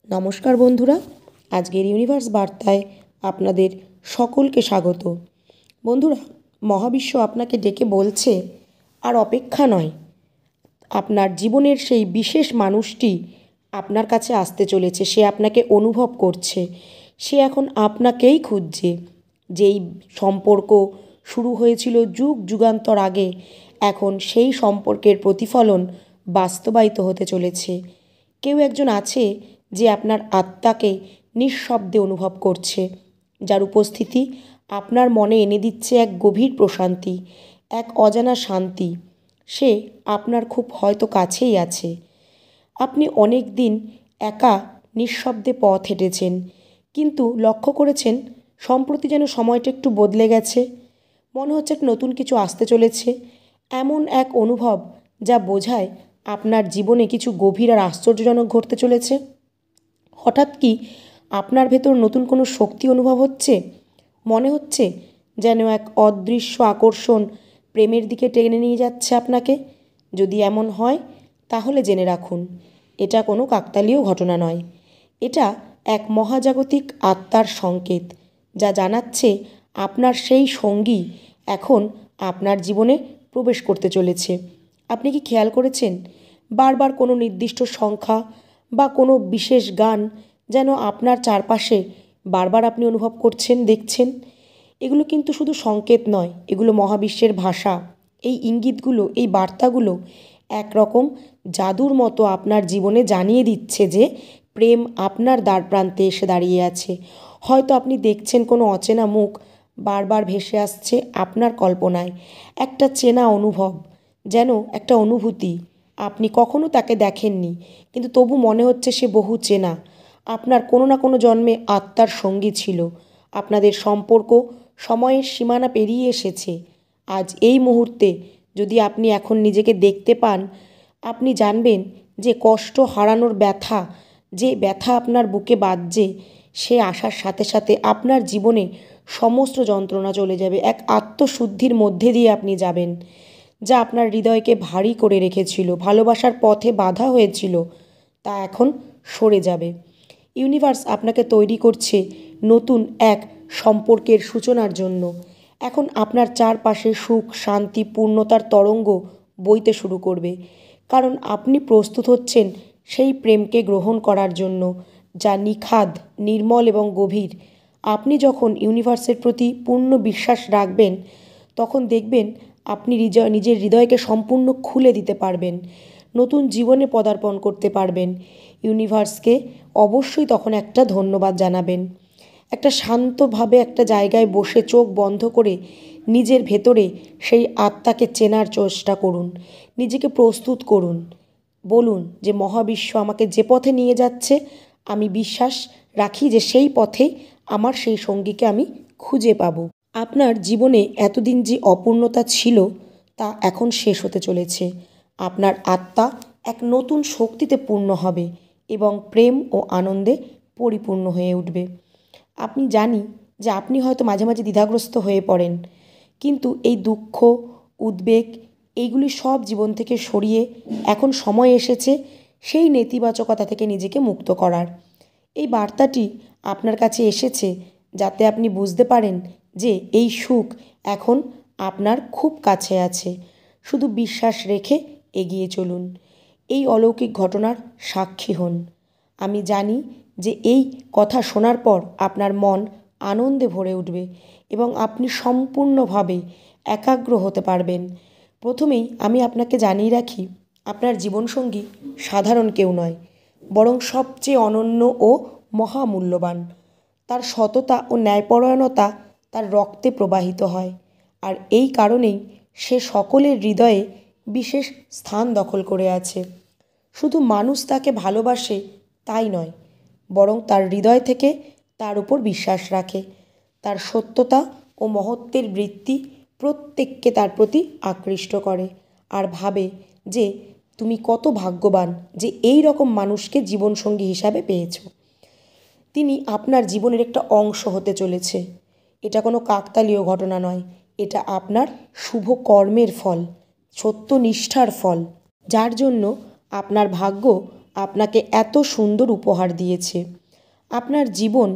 নমস্কার বন্ধুরা, আজকের ইউনিভার্স বার্তায় আপনাদের সকলকে স্বাগত। বন্ধুরা, মহাবিশ্ব আপনাকে ডেকে বলছে আর অপেক্ষা নয়, আপনার জীবনের সেই বিশেষ মানুষটি আপনার কাছে আসতে চলেছে। সে আপনাকে অনুভব করছে, সে এখন আপনাকেই খুঁজছে। যেই সম্পর্ক শুরু হয়েছিল যুগ যুগান্তর আগে, এখন সেই সম্পর্কের প্রতিফলন বাস্তবায়িত হতে চলেছে। কেউ একজন আছে যে আপনার আত্মাকে নিঃশব্দে অনুভব করছে, যার উপস্থিতি আপনার মনে এনে দিচ্ছে এক গভীর প্রশান্তি, এক অজানা শান্তি। সে আপনার খুব হয়তো কাছেই আছে। আপনি অনেক দিন একা নিঃশব্দে পথ হেঁটেছেন, কিন্তু লক্ষ্য করেছেন সম্প্রতি যেন সময়টা একটু বদলে গেছে। মনে হচ্ছে নতুন কিছু আসতে চলেছে, এমন এক অনুভব যা বোঝায় আপনার জীবনে কিছু গভীর আর আশ্চর্যজনক ঘটতে চলেছে। হঠাৎ কি আপনার ভেতর নতুন কোনো শক্তি অনুভব হচ্ছে? মনে হচ্ছে যেন এক অদৃশ্য আকর্ষণ প্রেমের দিকে টেনে নিয়ে যাচ্ছে আপনাকে। যদি এমন হয় তাহলে জেনে রাখুন, এটা কোনো কাকতালীয় ঘটনা নয়। এটা এক মহাজাগতিক আত্মার সংকেত, যা জানাচ্ছে আপনার সেই সঙ্গী এখন আপনার জীবনে প্রবেশ করতে চলেছে। আপনি কি খেয়াল করেছেন বারবার কোনো নির্দিষ্ট সংখ্যা বা কোনো বিশেষ গান যেন আপনার চারপাশে বারবার আপনি অনুভব করছেন, দেখছেন? এগুলো কিন্তু শুধু সংকেত নয়, এগুলো মহাবিশ্বের ভাষা। এই ইঙ্গিতগুলো, এই বার্তাগুলো একরকম জাদুর মতো আপনার জীবনে জানিয়ে দিচ্ছে যে প্রেম আপনার দ্বারপ্রান্তে এসে দাঁড়িয়ে আছে। হয়তো আপনি দেখছেন কোনো অচেনা মুখ বারবার ভেসে আসছে আপনার কল্পনায়, একটা চেনা অনুভব, যেন একটা অনুভূতি। আপনি কখনো তাকে দেখেননি, কিন্তু তবু মনে হচ্ছে সে বহু চেনা, আপনার কোনো না কোনো জন্মে আত্মার সঙ্গী ছিল। আপনাদের সম্পর্ক সময়ের সীমানা পেরিয়ে এসেছে। আজ এই মুহূর্তে যদি আপনি এখন নিজেকে দেখতে পান, আপনি জানবেন যে কষ্ট হারানোর ব্যথা, যে ব্যথা আপনার বুকে বাজছে, সে আসার সাথে সাথে আপনার জীবনে সমস্ত যন্ত্রণা চলে যাবে। এক আত্মশুদ্ধির মধ্যে দিয়ে আপনি যাবেন, যা আপনার হৃদয়কে ভারী করে রেখেছিল, ভালোবাসার পথে বাধা হয়েছিল, তা এখন সরে যাবে। ইউনিভার্স আপনাকে তৈরি করছে নতুন এক সম্পর্কের সূচনার জন্য। এখন আপনার চারপাশে সুখ, শান্তি, পূর্ণতার তরঙ্গ বইতে শুরু করবে, কারণ আপনি প্রস্তুত হচ্ছেন সেই প্রেমকে গ্রহণ করার জন্য, যা নিখাদ, নির্মল এবং গভীর। আপনি যখন ইউনিভার্সের প্রতি পূর্ণ বিশ্বাস রাখবেন, তখন দেখবেন আপনি নিজের হৃদয়কে সম্পূর্ণ খুলে দিতে পারবেন, নতুন জীবনে পদার্পণ করতে পারবেন। ইউনিভার্সকে অবশ্যই তখন একটা ধন্যবাদ জানাবেন। একটা শান্তভাবে একটা জায়গায় বসে চোখ বন্ধ করে নিজের ভেতরে সেই আত্মাকে চেনার চেষ্টা করুন, নিজেকে প্রস্তুত করুন। বলুন যে মহাবিশ্ব আমাকে যে পথে নিয়ে যাচ্ছে, আমি বিশ্বাস রাখি যে সেই পথেই আমার সেই সঙ্গীকে আমি খুঁজে পাব। আপনার জীবনে এতদিন যে অপূর্ণতা ছিল, তা এখন শেষ হতে চলেছে। আপনার আত্মা এক নতুন শক্তিতে পূর্ণ হবে এবং প্রেম ও আনন্দে পরিপূর্ণ হয়ে উঠবে। আপনি জানি যে আপনি হয়তো মাঝে মাঝে দ্বিধাগ্রস্ত হয়ে পড়েন, কিন্তু এই দুঃখ, উদ্বেগ, এইগুলি সব জীবন থেকে সরিয়ে এখন সময় এসেছে সেই নেতিবাচকতা থেকে নিজেকে মুক্ত করার। এই বার্তাটি আপনার কাছে এসেছে যাতে আপনি বুঝতে পারেন যে এই সুখ এখন আপনার খুব কাছে আছে। শুধু বিশ্বাস রেখে এগিয়ে চলুন, এই অলৌকিক ঘটনার সাক্ষী হন। আমি জানি যে এই কথা শোনার পর আপনার মন আনন্দে ভরে উঠবে এবং আপনি সম্পূর্ণভাবে একাগ্র হতে পারবেন। প্রথমেই আমি আপনাকে জানিয়ে রাখি, আপনার জীবনসঙ্গী সাধারণ কেউ নয়, বরং সবচেয়ে অনন্য ও মহামূল্যবান। তার সততা ও ন্যায়পরায়ণতা তার রক্তে প্রবাহিত হয়, আর এই কারণেই সে সকলের হৃদয়ে বিশেষ স্থান দখল করে আছে। শুধু মানুষ তাকে ভালোবাসে তাই নয়, বরং তার হৃদয় থেকে তার উপর বিশ্বাস রাখে। তার সত্যতা ও মহত্বের বৃত্তি প্রত্যেককে তার প্রতি আকৃষ্ট করে, আর ভাবে যে তুমি কত ভাগ্যবান যে এই রকম মানুষকে জীবনসঙ্গী হিসাবে পেয়েছো। তিনি আপনার জীবনের একটা অংশ হতে চলেছে। এটা কোনো কাকতালীয় ঘটনা নয়, এটা আপনার শুভ কর্মের ফল, সত্যনিষ্ঠার ফল, যার জন্য আপনার ভাগ্য আপনাকে এত সুন্দর উপহার দিয়েছে। আপনার জীবন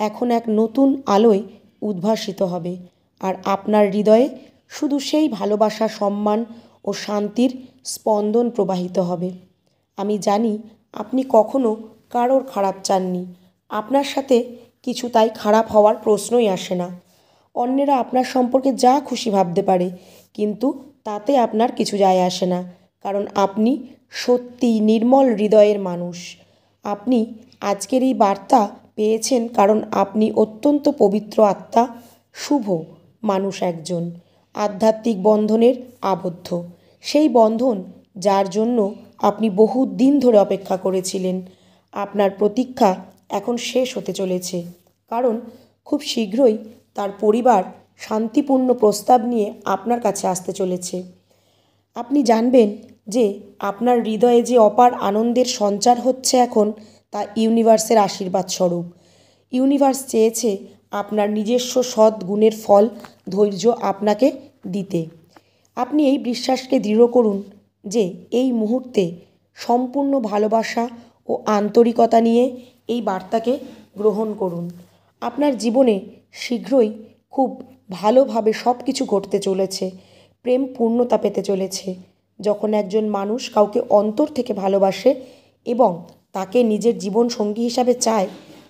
এখন এক নতুন আলোয় উদ্ভাসিত হবে, আর আপনার হৃদয়ে শুধু সেই ভালোবাসা, সম্মান ও শান্তির স্পন্দন প্রবাহিত হবে। আমি জানি আপনি কখনো কারোর খারাপ চাননি। আপনার সাথে কিছু তাই খারাপ হওয়ার প্রশ্নই আসে না। অন্যেরা আপনার সম্পর্কে যা খুশি ভাবতে পারে, কিন্তু তাতে আপনার কিছু যায় আসে না, কারণ আপনি সত্যিই নির্মল হৃদয়ের মানুষ। আপনি আজকের এই বার্তা পেয়েছেন কারণ আপনি অত্যন্ত পবিত্র আত্মা, শুভ মানুষ একজন, আধ্যাত্মিক বন্ধনের আবদ্ধ। সেই বন্ধন যার জন্য আপনি বহু দিন ধরে অপেক্ষা করেছিলেন। আপনার প্রতীক্ষা এখন শেষ হতে চলেছে, কারণ খুব শীঘ্রই তার পরিবার শান্তিপূর্ণ প্রস্তাব নিয়ে আপনার কাছে আসতে চলেছে। আপনি জানবেন যে আপনার হৃদয়ে যে অপার আনন্দের সঞ্চার হচ্ছে এখন, তা ইউনিভার্সের আশীর্বাদ স্বরূপ। ইউনিভার্স চেয়েছে আপনার নিজস্ব সৎ গুণের ফল, ধৈর্য আপনাকে দিতে। আপনি এই বিশ্বাসকে দৃঢ় করুন যে এই মুহূর্তে সম্পূর্ণ ভালোবাসা ও আন্তরিকতা নিয়ে এই বার্তাকে গ্রহণ করুন। আপনার জীবনে শীঘ্রই খুব ভালোভাবে সব কিছু ঘটতে চলেছে। প্রেম পূর্ণতা পেতে চলেছে। যখন একজন মানুষ কাউকে অন্তর থেকে ভালোবাসে এবং তাকে নিজের জীবন সঙ্গী হিসাবে চায়,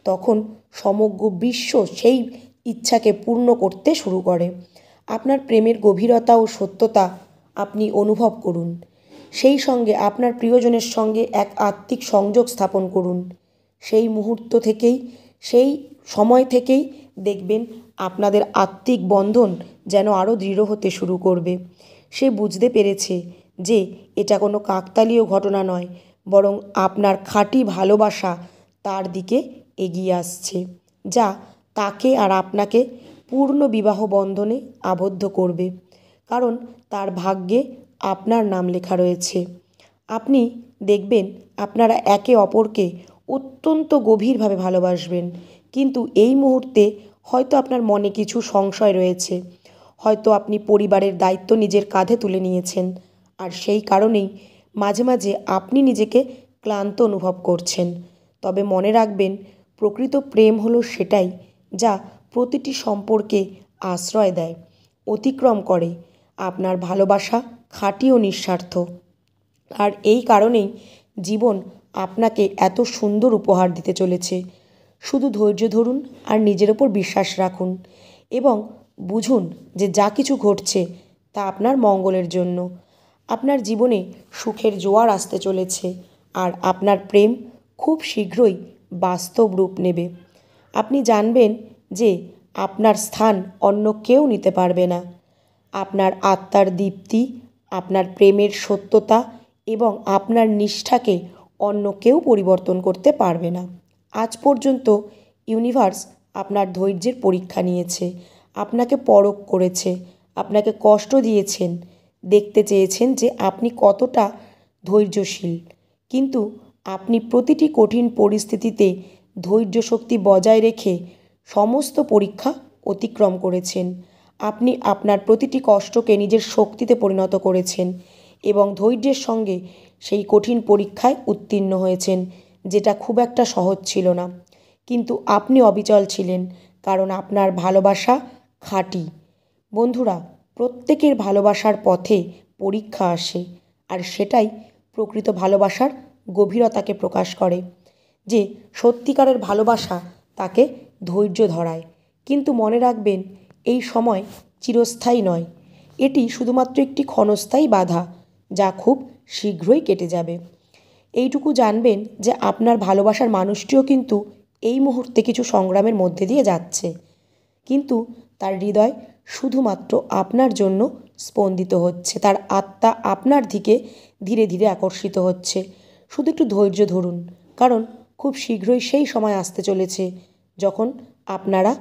তখন সমগ্র বিশ্ব সেই ইচ্ছাকে পূর্ণ করতে শুরু করে। আপনার প্রেমের গভীরতা ও সত্যতা আপনি অনুভব করুন। সেই সঙ্গে আপনার প্রিয়জনের সঙ্গে এক আত্মিক সংযোগ স্থাপন করুন। সেই মুহূর্ত থেকেই, সেই সময় থেকেই দেখবেন আপনাদের আত্মিক বন্ধন যেন আরও দৃঢ় হতে শুরু করবে। সে বুঝতে পেরেছে যে এটা কোনো কাকতালীয় ঘটনা নয়, বরং আপনার খাঁটি ভালোবাসা তার দিকে এগিয়ে আসছে, যা তাকে আর আপনাকে পূর্ণ বিবাহ বন্ধনে আবদ্ধ করবে, কারণ তার ভাগ্যে আপনার নাম লেখা রয়েছে। আপনি দেখবেন আপনারা একে অপরকে অত্যন্ত গভীরভাবে ভালোবাসবেন, কিন্তু এই মুহূর্তে হয়তো আপনার মনে কিছু সংশয় রয়েছে। হয়তো আপনি পরিবারের দায়িত্ব নিজের কাঁধে তুলে নিয়েছেন, আর সেই কারণেই মাঝে মাঝে আপনি নিজেকে ক্লান্ত অনুভব করছেন। তবে মনে রাখবেন, প্রকৃত প্রেম হলো সেটাই যা প্রতিটি সম্পর্কে আশ্রয় দেয়, অতিক্রম করে। আপনার ভালোবাসা খাঁটি ও নিঃস্বার্থ, আর এই কারণেই জীবন আপনাকে এত সুন্দর উপহার দিতে চলেছে। শুধু ধৈর্য ধরুন আর নিজের ওপর বিশ্বাস রাখুন, এবং বুঝুন যে যা কিছু ঘটছে তা আপনার মঙ্গলের জন্য। আপনার জীবনে সুখের জোয়ার আসতে চলেছে, আর আপনার প্রেম খুব শীঘ্রই বাস্তব রূপ নেবে। আপনি জানবেন যে আপনার স্থান অন্য কেউ নিতে পারবে না। আপনার আত্মার দীপ্তি, আপনার প্রেমের সত্যতা এবং আপনার নিষ্ঠাকে অন্য কেউ পরিবর্তন করতে পারবে না। আজ পর্যন্ত ইউনিভার্স আপনার ধৈর্যের পরীক্ষা নিয়েছে, আপনাকে পরখ করেছে, আপনাকে কষ্ট দিয়েছেন, দেখতে চেয়েছেন যে আপনি কতটা ধৈর্যশীল। কিন্তু আপনি প্রতিটি কঠিন পরিস্থিতিতে ধৈর্য শক্তি বজায় রেখে সমস্ত পরীক্ষা অতিক্রম করেছেন। আপনি আপনার প্রতিটি কষ্টকে নিজের শক্তিতে পরিণত করেছেন এবং ধৈর্যের সঙ্গে সেই কঠিন পরীক্ষায় উত্তীর্ণ হয়েছেন, যেটা খুব একটা সহজ ছিল না। কিন্তু আপনি অবিচল ছিলেন, কারণ আপনার ভালোবাসা খাঁটি। বন্ধুরা, প্রত্যেকের ভালোবাসার পথে পরীক্ষা আসে, আর সেটাই প্রকৃত ভালোবাসার গভীরতাকে প্রকাশ করে। যে সত্যিকারের ভালোবাসা তাকে ধৈর্য ধরায়। কিন্তু মনে রাখবেন, এই সময় চিরস্থায়ী নয়। এটি শুধুমাত্র একটি ক্ষণস্থায়ী বাধা, যা খুব শীঘ্রই কেটে যাবে। এইটুকু জানবেন যে আপনার ভালোবাসার মানুষটিও কিন্তু এই মুহূর্তে কিছু সংগ্রামের মধ্যে দিয়ে যাচ্ছে, কিন্তু তার হৃদয় শুধুমাত্র আপনার জন্য স্পন্দিত হচ্ছে। তার আত্মা আপনার দিকে ধীরে ধীরে আকর্ষিত হচ্ছে। শুধু একটু ধৈর্য ধরুন, কারণ খুব শীঘ্রই সেই সময় আসতে চলেছে যখন আপনারা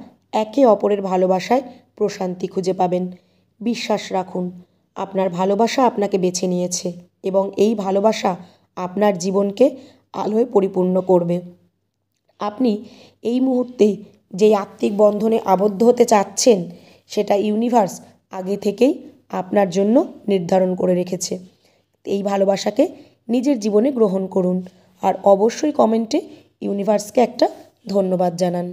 একে অপরের ভালোবাসায় প্রশান্তি খুঁজে পাবেন। বিশ্বাস রাখুন, আপনার ভালোবাসা আপনাকে বেছে নিয়েছে, এবং এই ভালোবাসা আপনার জীবনকে আলোয় পরিপূর্ণ করবে। আপনি এই মুহূর্তে যেই আত্মিক বন্ধনে আবদ্ধ হতে চাচ্ছেন, সেটা ইউনিভার্স আগে থেকেই আপনার জন্য নির্ধারণ করে রেখেছে। এই ভালোবাসাকে নিজের জীবনে গ্রহণ করুন, আর অবশ্যই কমেন্টে ইউনিভার্সকে একটা ধন্যবাদ জানান।